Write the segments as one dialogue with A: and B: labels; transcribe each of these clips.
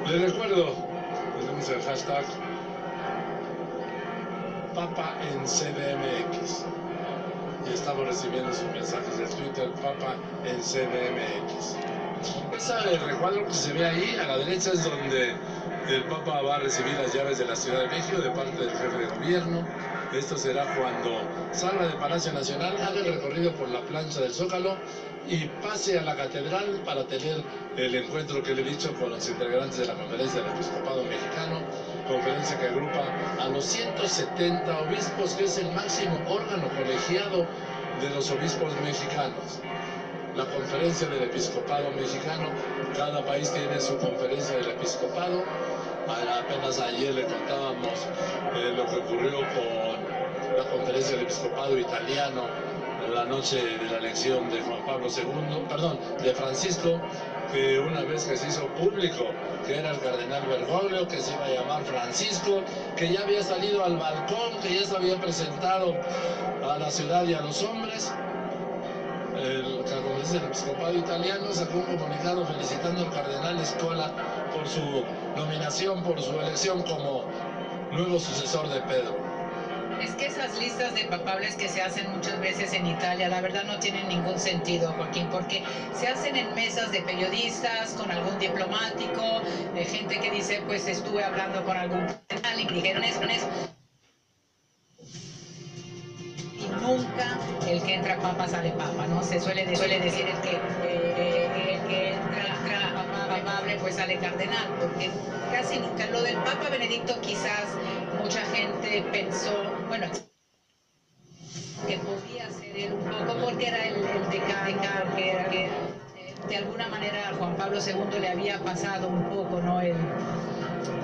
A: Les recuerdo, tenemos el hashtag Papa en CDMX y estamos recibiendo sus mensajes de Twitter, Papa en CDMX. Ese recuadro que se ve ahí a la derecha es donde el Papa va a recibir las llaves de la Ciudad de México de parte del jefe de gobierno. Esto será cuando salga de Palacio Nacional, haga el recorrido por la plancha del Zócalo y pase a la catedral para tener el encuentro que le he dicho con los integrantes de la Conferencia del Episcopado Mexicano, conferencia que agrupa a los 170 obispos, que es el máximo órgano colegiado de los obispos mexicanos. La Conferencia del Episcopado Mexicano, cada país tiene su Conferencia del Episcopado. Apenas ayer le contábamos lo que ocurrió con la Conferencia del Episcopado Italiano la noche de la elección de Juan Pablo II, perdón, de Francisco, que una vez que se hizo público que era el cardenal Bergoglio, que se iba a llamar Francisco, que ya había salido al balcón, que ya se había presentado a la ciudad y a los hombres, la Conferencia del Episcopado Italiano sacó un comunicado felicitando al cardenal Scola por su nominación, por su elección como nuevo sucesor de Pedro.
B: Es que esas listas de papables que se hacen muchas veces en Italia, la verdad no tienen ningún sentido, Joaquín, porque se hacen en mesas de periodistas, con algún diplomático, de gente que dice, pues estuve hablando con algún cardenal y dijeron eso. Y nunca el que entra papa sale papa, ¿no? Se suele decir el que entra papable pues sale cardenal, porque casi nunca. Lo del Papa Benedicto quizás mucha gente pensó, bueno, que podía ser él un poco porque era el decano, que de alguna manera a Juan Pablo II le había pasado un poco, ¿no?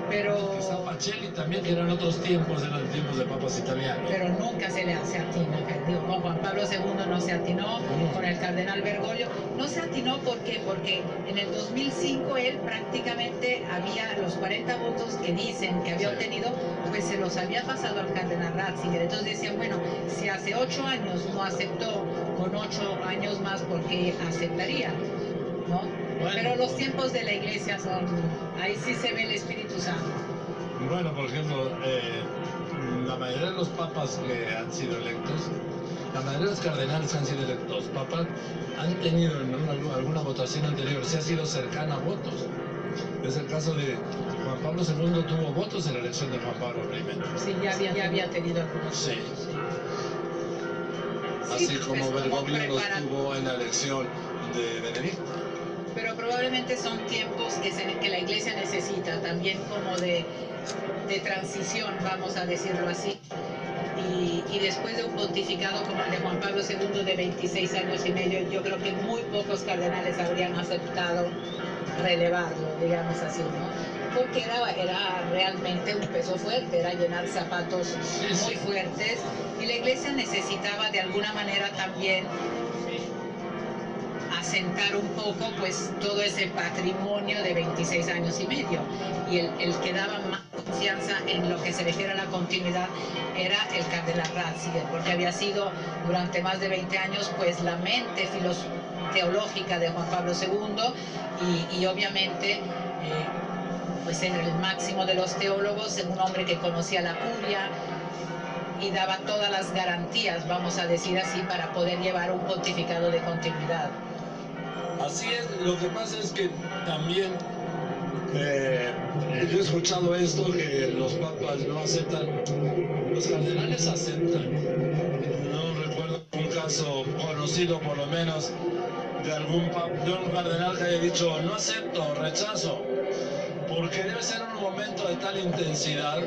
B: Pero
A: San Pacelli también, que eran otros tiempos, eran tiempos de papas italianos.
B: Pero nunca se atina, digo, con Juan Pablo II no se atinó, con el cardenal Bergoglio. No se atinó, ¿por qué? Porque en el 2005 él prácticamente había los 40 votos que dicen que había obtenido, pues se los había pasado al cardenal Ratzinger. Entonces decían, bueno, si hace 8 años no aceptó, con 8 años más, ¿por qué aceptaría? ¿No? Bueno, pero los tiempos de la iglesia son, ahí sí se ve el Espíritu Santo.
A: Bueno, por ejemplo, la mayoría de los papas que han sido electos, la mayoría de los cardenales que han sido electos papas, han tenido en alguna votación anterior, se ha sido cercana a votos. Es el caso de Juan Pablo II, tuvo votos en la elección de Juan Pablo I.
B: Sí, ya había tenido algunos.
A: Sí. Así sí, como Bergoglio los tuvo en la elección de Benedicto.
B: Pero probablemente son tiempos que la iglesia necesita también como de transición, vamos a decirlo así. Y después de un pontificado como el de Juan Pablo II de 26 años y medio, yo creo que muy pocos cardenales habrían aceptado relevarlo, digamos así, ¿no? Porque era realmente un peso fuerte, era llenar zapatos muy fuertes, y la iglesia necesitaba de alguna manera también asentar un poco pues todo ese patrimonio de 26 años y medio, y el que daba más confianza en lo que se refiere a la continuidad era el cardenal Ratzinger, porque había sido durante más de 20 años pues la mente teológica de Juan Pablo II, y obviamente pues era el máximo de los teólogos, un hombre que conocía la curia y daba todas las garantías, vamos a decir así, para poder llevar un pontificado de continuidad.
A: Así es, lo que pasa es que también yo he escuchado esto, que los papas no aceptan, los cardenales aceptan. No recuerdo un caso conocido por lo menos de un cardenal que haya dicho no acepto, rechazo, porque debe ser un momento de tal intensidad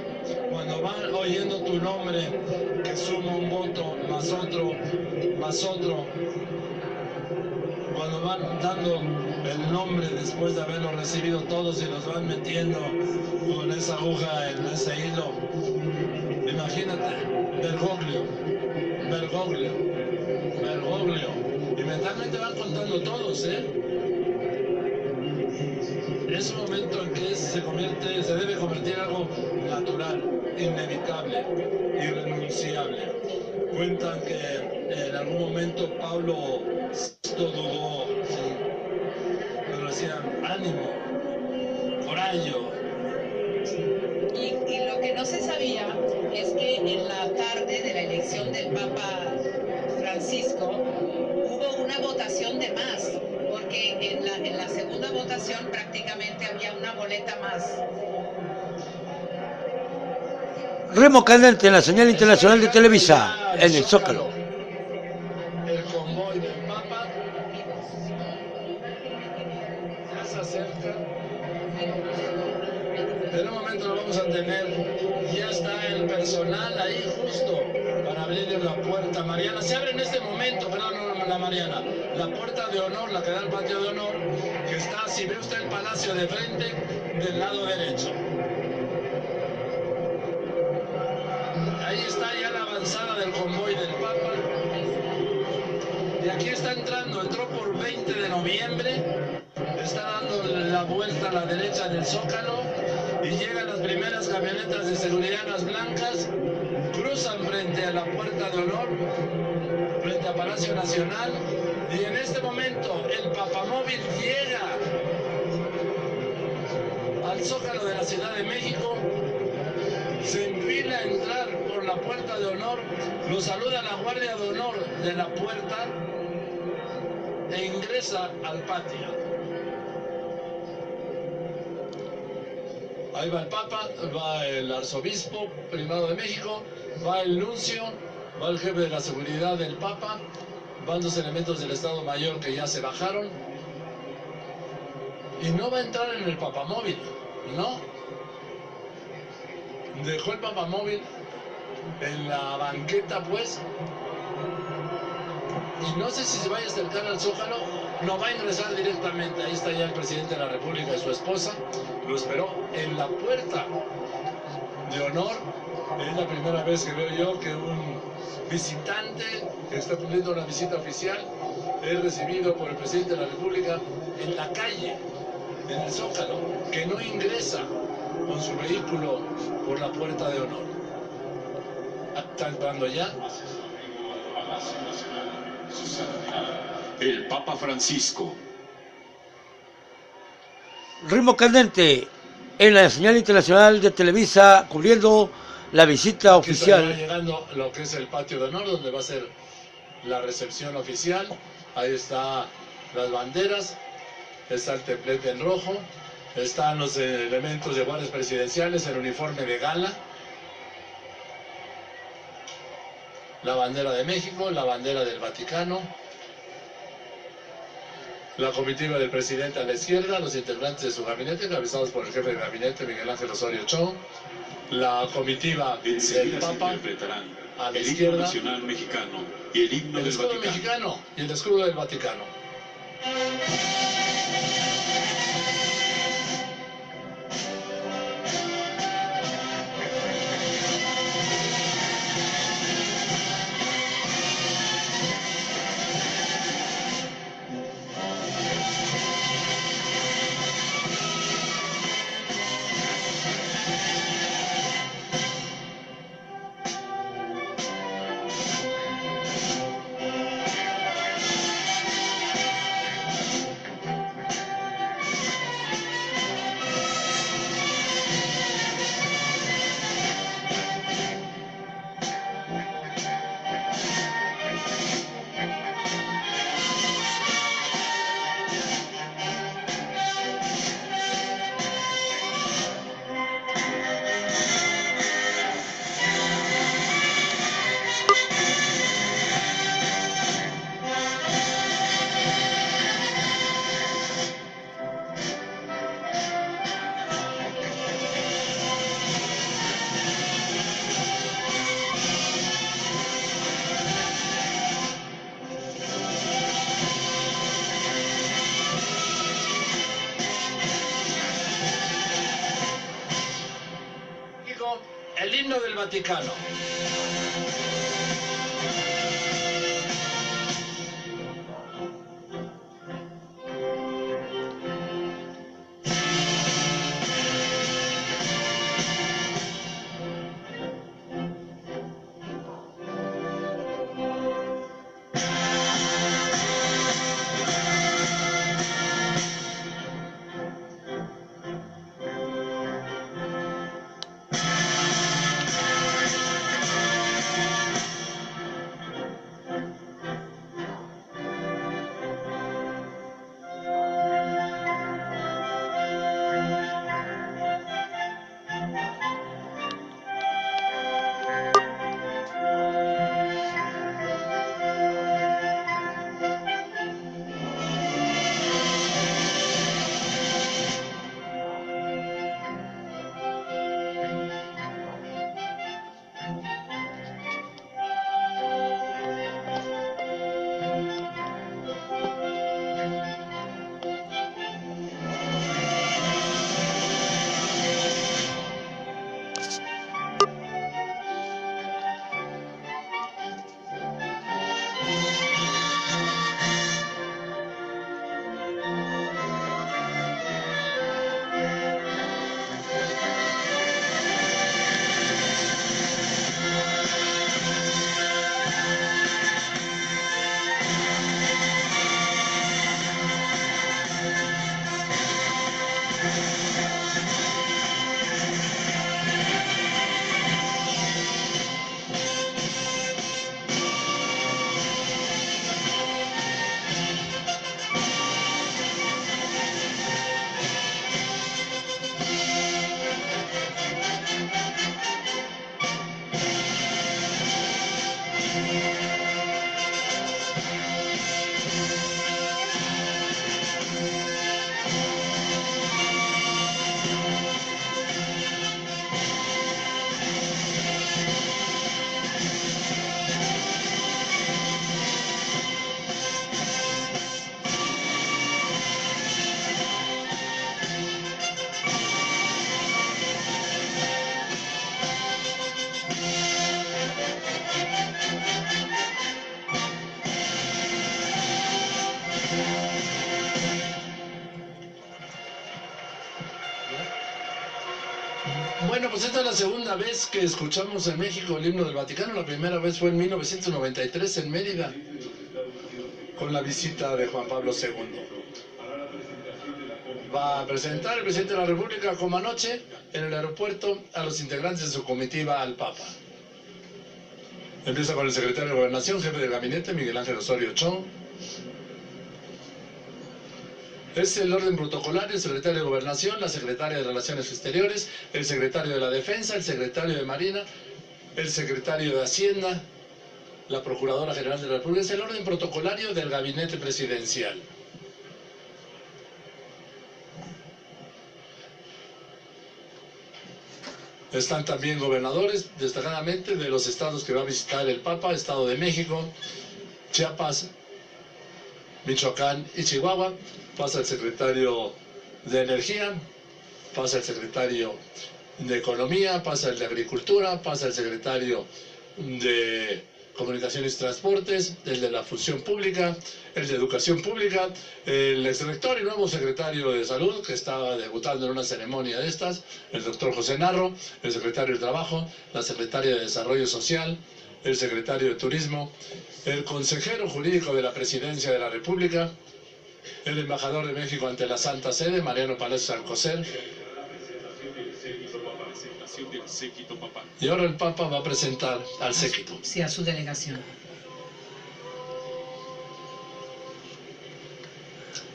A: cuando van oyendo tu nombre que suma un voto más otro, cuando van dando el nombre después de haberlo recibido todos y los van metiendo con esa aguja en ese hilo. Imagínate, Bergoglio, y mentalmente van contando todos, Es un momento en que se debe convertir en algo natural, inevitable, irrenunciable. Cuentan que en algún momento Pablo dudó, sí, pero decían, ánimo, coraje. mayo.
B: Y lo que no se sabía es que en la tarde de la elección del Papa Francisco hubo una votación de más, porque en la segunda votación prácticamente había una boleta más.
C: Remo candente en la señal internacional de Televisa, en el Zócalo.
A: El convoy del Papa ya se acerca. En un momento lo vamos a tener. Ya está el personal ahí justo para abrirle la puerta. Mariana, se abre en este momento, perdón, no la Mariana, la puerta de honor, la que da al patio de honor, que está, si ve usted el palacio de frente, del lado derecho. Ahí está ya la avanzada del convoy del Papa. Y aquí está entrando, entró por 20 de noviembre, está dando la vuelta a la derecha del Zócalo y llegan las primeras camionetas de seguridad, las blancas, cruzan frente a la puerta de honor, frente a Palacio Nacional, y en este momento el papamóvil llega al Zócalo de la Ciudad de México, se enfila a entrar por la puerta de honor, lo saluda la guardia de honor de la puerta e ingresa al patio. Ahí va el Papa, va el arzobispo primado de México, va el nuncio, va el jefe de la seguridad del Papa, van los elementos del Estado Mayor que ya se bajaron, y no va a entrar en el papamóvil, no. Dejó el papamóvil en la banqueta, pues, y no sé si se vaya a acercar al Zócalo, no va a ingresar directamente. Ahí está ya el presidente de la República y su esposa, lo esperó en la puerta de honor. Es la primera vez que veo yo que un visitante que está cumpliendo una visita oficial es recibido por el presidente de la República en la calle, en el Zócalo, que no ingresa con su vehículo por la puerta de honor. ¿Está entrando ya?
D: El Papa Francisco.
C: Ritmo candente en la señal internacional de Televisa, cubriendo la visita
A: Aquí está
C: oficial.
A: ya llegando lo que es el patio de honor, donde va a ser la recepción oficial. Ahí están las banderas, está el templete en rojo, están los elementos de guardias presidenciales, el uniforme de gala, la bandera de México, la bandera del Vaticano, la comitiva del presidente a la izquierda, los integrantes de su gabinete, encabezados por el jefe de gabinete, Miguel Ángel Osorio Chong, la comitiva del
D: Enseguida se
A: Papa
D: interpretarán
A: a la
D: el himno
A: izquierda,
D: nacional mexicano y el himno
A: el
D: del
A: escudo
D: Vaticano.
A: mexicano y el escudo del Vaticano. El himno del Vaticano. Bueno, pues esta es la segunda vez que escuchamos en México el himno del Vaticano. La primera vez fue en 1993 en Mérida, con la visita de Juan Pablo II. Va a presentar el presidente de la República como anoche en el aeropuerto a los integrantes de su comitiva al Papa. Empieza con el secretario de Gobernación, jefe de gabinete, Miguel Ángel Osorio Chong. Es el orden protocolario, el secretario de Gobernación, la secretaria de Relaciones Exteriores, el secretario de la Defensa, el secretario de Marina, el secretario de Hacienda, la Procuradora General de la República. Es el orden protocolario del gabinete presidencial. Están también gobernadores, destacadamente de los estados que va a visitar el Papa: Estado de México, Chiapas, Michoacán y Chihuahua. Pasa el secretario de Energía, pasa el secretario de Economía, pasa el de Agricultura, pasa el secretario de Comunicaciones y Transportes, el de la Función Pública, el de Educación Pública, el exrector y nuevo secretario de Salud, que estaba debutando en una ceremonia de estas, el doctor José Narro, el secretario de Trabajo, la secretaria de Desarrollo Social, el secretario de Turismo, el consejero jurídico de la Presidencia de la República, el embajador de México ante la Santa Sede, Mariano Palacios Alcocer. Y ahora el Papa va a presentar al séquito.
B: Sí, a su delegación.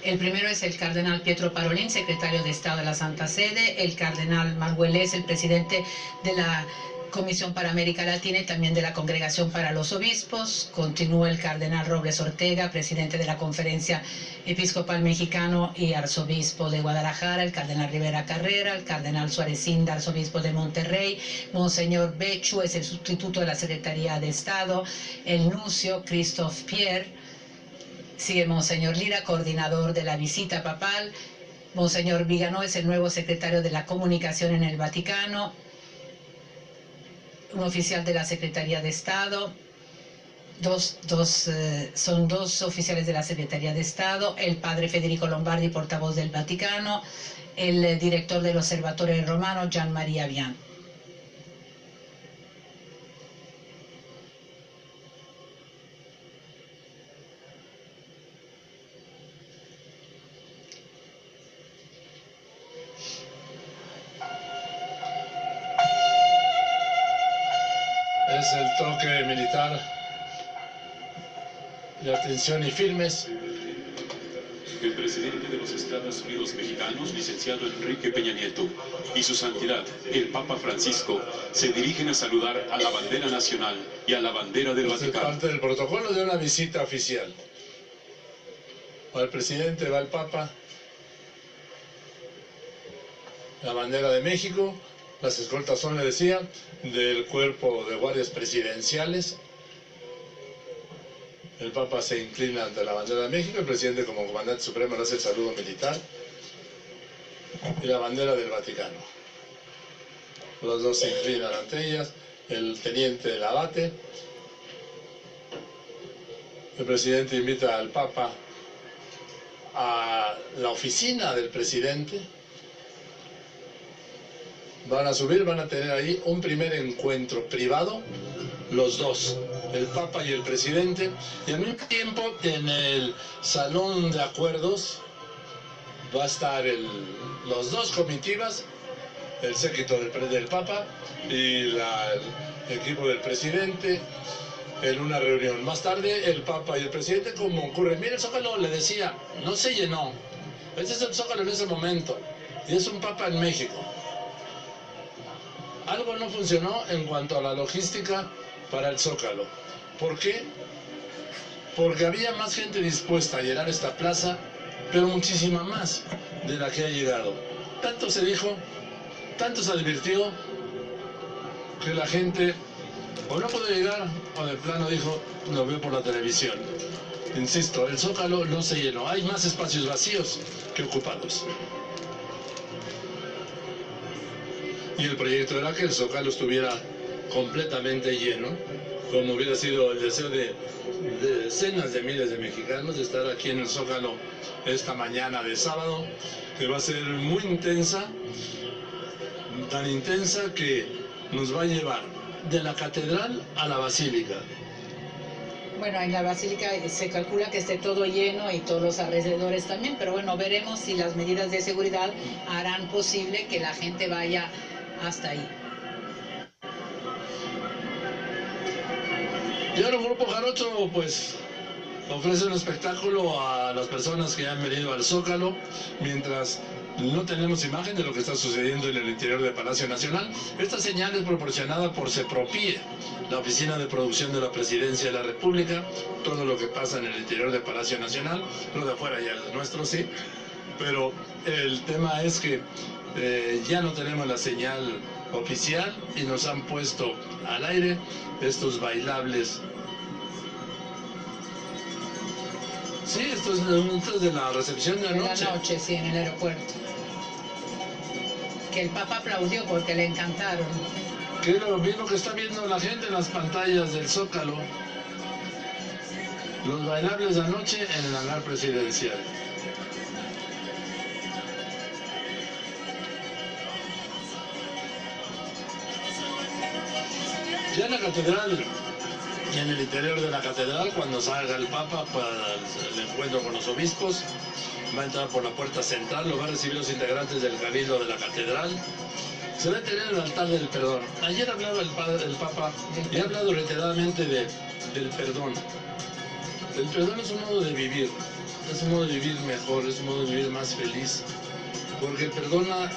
B: El primero es el cardenal Pietro Parolin, secretario de Estado de la Santa Sede, el cardenal Margüelés, el presidente de la Comisión para América Latina y también de la Congregación para los Obispos. Continúa el cardenal Robles Ortega, presidente de la Conferencia Episcopal Mexicano y arzobispo de Guadalajara, el cardenal Rivera Carrera, el cardenal Suárez Inda, arzobispo de Monterrey, Monseñor Bechu es el sustituto de la Secretaría de Estado, el nuncio Christophe Pierre, sigue Monseñor Lira, coordinador de la visita papal, Monseñor Vigano es el nuevo secretario de la Comunicación en el Vaticano, un oficial de la Secretaría de Estado, son dos oficiales de la Secretaría de Estado, el padre Federico Lombardi, portavoz del Vaticano, el director del Observatorio Romano, Gian Maria Vian.
A: Es el toque militar de atención y firmes.
D: El presidente de los Estados Unidos mexicanos, licenciado Enrique Peña Nieto, y su santidad, el Papa Francisco, se dirigen a saludar a la bandera nacional y a la bandera del Vaticano.
A: Es parte del protocolo de una visita oficial. Va el presidente, va el Papa, la bandera de México. Las escoltas son, le decía, del cuerpo de guardias presidenciales. El Papa se inclina ante la bandera de México, el presidente como comandante supremo le hace el saludo militar y la bandera del Vaticano. Los dos se inclinan ante ellas, el teniente del abate. El presidente invita al Papa a la oficina del presidente. Van a subir, van a tener ahí un primer encuentro privado, los dos, el Papa y el presidente, y al mismo tiempo en el salón de acuerdos va a estar los dos comitivas, el séquito del Papa y el equipo del presidente, en una reunión. Más tarde el Papa y el presidente, como ocurre, mire, el Zócalo, le decía, no se llenó, ese es el Zócalo en ese momento, y es un Papa en México. Algo no funcionó en cuanto a la logística para el Zócalo. ¿Por qué? Porque había más gente dispuesta a llenar esta plaza, pero muchísima más de la que ha llegado. Tanto se dijo, tanto se advirtió, que la gente o no pudo llegar, o de plano dijo, lo veo por la televisión. Insisto, el Zócalo no se llenó. Hay más espacios vacíos que ocupados. Y el proyecto era que el Zócalo estuviera completamente lleno, como hubiera sido el deseo de decenas de miles de mexicanos de estar aquí en el Zócalo esta mañana de sábado, que va a ser muy intensa, tan intensa que nos va a llevar de la catedral a la basílica.
B: Bueno, en la basílica se calcula que esté todo lleno y todos los alrededores también, pero bueno, veremos si las medidas de seguridad harán posible que la gente vaya hasta ahí.
A: Y ahora un grupo jarocho pues ofrece un espectáculo a las personas que han venido al Zócalo, mientras no tenemos imagen de lo que está sucediendo en el interior del Palacio Nacional. Esta señal es proporcionada por CEPROPIE, la Oficina de Producción de la Presidencia de la República. Todo lo que pasa en el interior del Palacio Nacional, lo de afuera ya es nuestro, sí, pero el tema es que ya no tenemos la señal oficial y nos han puesto al aire estos bailables. Sí, esto es de la recepción de anoche.
B: De la noche, sí, en el aeropuerto. Que el Papa aplaudió porque le encantaron.
A: Que es lo mismo que está viendo la gente en las pantallas del Zócalo. Los bailables de anoche en el hangar presidencial. Ya en la catedral y en el interior de la catedral, cuando salga el Papa para el encuentro con los obispos, va a entrar por la puerta central, lo va a recibir los integrantes del cabildo de la catedral. Se va a tener el altar del perdón. Ayer hablaba el Papa y ha hablado reiteradamente del perdón. El perdón es un modo de vivir, es un modo de vivir mejor, es un modo de vivir más feliz. Porque perdona,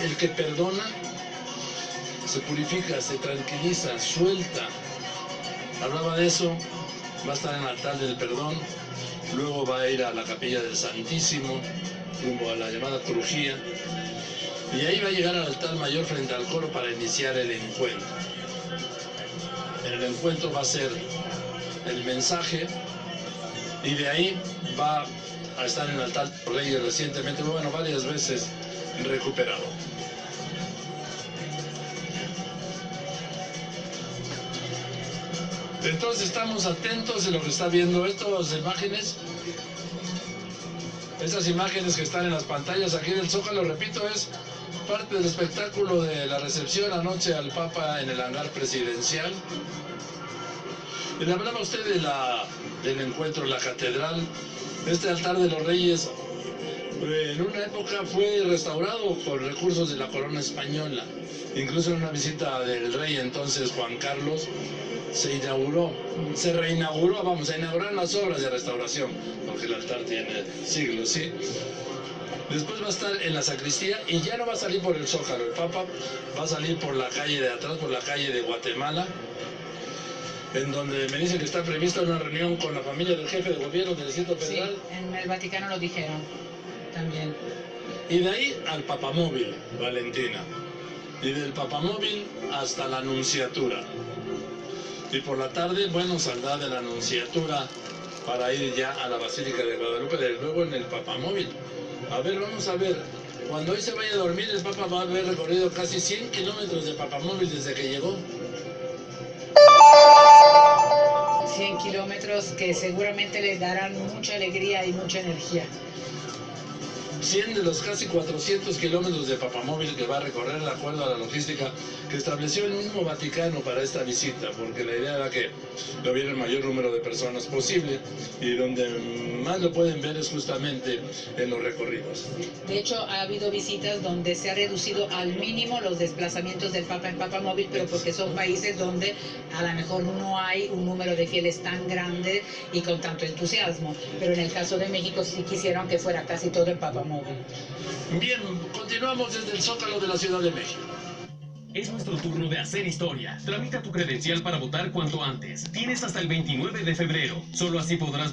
A: el que perdona se purifica, se tranquiliza, suelta. Hablaba de eso, va a estar en el altar del perdón, luego va a ir a la capilla del Santísimo, rumbo a la llamada crujía, y ahí va a llegar al altar mayor frente al coro para iniciar el encuentro. En el encuentro va a ser el mensaje, y de ahí va a estar en el altar de los Reyes recientemente, bueno, varias veces recuperado. Entonces estamos atentos a lo que está viendo estas imágenes que están en las pantallas aquí del Zócalo, repito, es parte del espectáculo de la recepción anoche al Papa en el hangar presidencial. Y le hablaba a usted del encuentro en la catedral. Este altar de los Reyes en una época fue restaurado con recursos de la corona española. Incluso en una visita del rey entonces Juan Carlos se reinauguró, se inauguraron las obras de restauración, porque el altar tiene siglos, ¿sí? Después va a estar en la sacristía y ya no va a salir por el Zócalo. El Papa va a salir por la calle de atrás, por la calle de Guatemala, en donde me dicen que está prevista una reunión con la familia del jefe de gobierno del Distrito Federal.
B: Sí, en el Vaticano lo dijeron también.
A: Y de ahí al Papamóvil, Valentina. Y del Papamóvil hasta la Nunciatura. Y por la tarde, bueno, saldrá de la Nunciatura para ir ya a la Basílica de Guadalupe, de luego en el Papamóvil. A ver, vamos a ver. Cuando hoy se vaya a dormir, el Papa va a haber recorrido casi 100 kilómetros de Papamóvil desde que llegó.
B: 100 kilómetros que seguramente les darán mucha alegría y mucha energía.
A: 100 de los casi 400 kilómetros de Papamóvil que va a recorrer de acuerdo a la logística que estableció el mismo Vaticano para esta visita, porque la idea era que lo viera el mayor número de personas posible, y donde más lo pueden ver es justamente en los recorridos.
B: De hecho, ha habido visitas donde se ha reducido al mínimo los desplazamientos del Papa en Papamóvil, pero porque son países donde a lo mejor no hay un número de fieles tan grande y con tanto entusiasmo. Pero en el caso de México sí quisieron que fuera casi todo en Papamóvil.
A: Bien, continuamos desde el Zócalo de la Ciudad de México.
E: Es nuestro turno de hacer historia. Tramita tu credencial para votar cuanto antes. Tienes hasta el 29 de febrero. Solo así podrás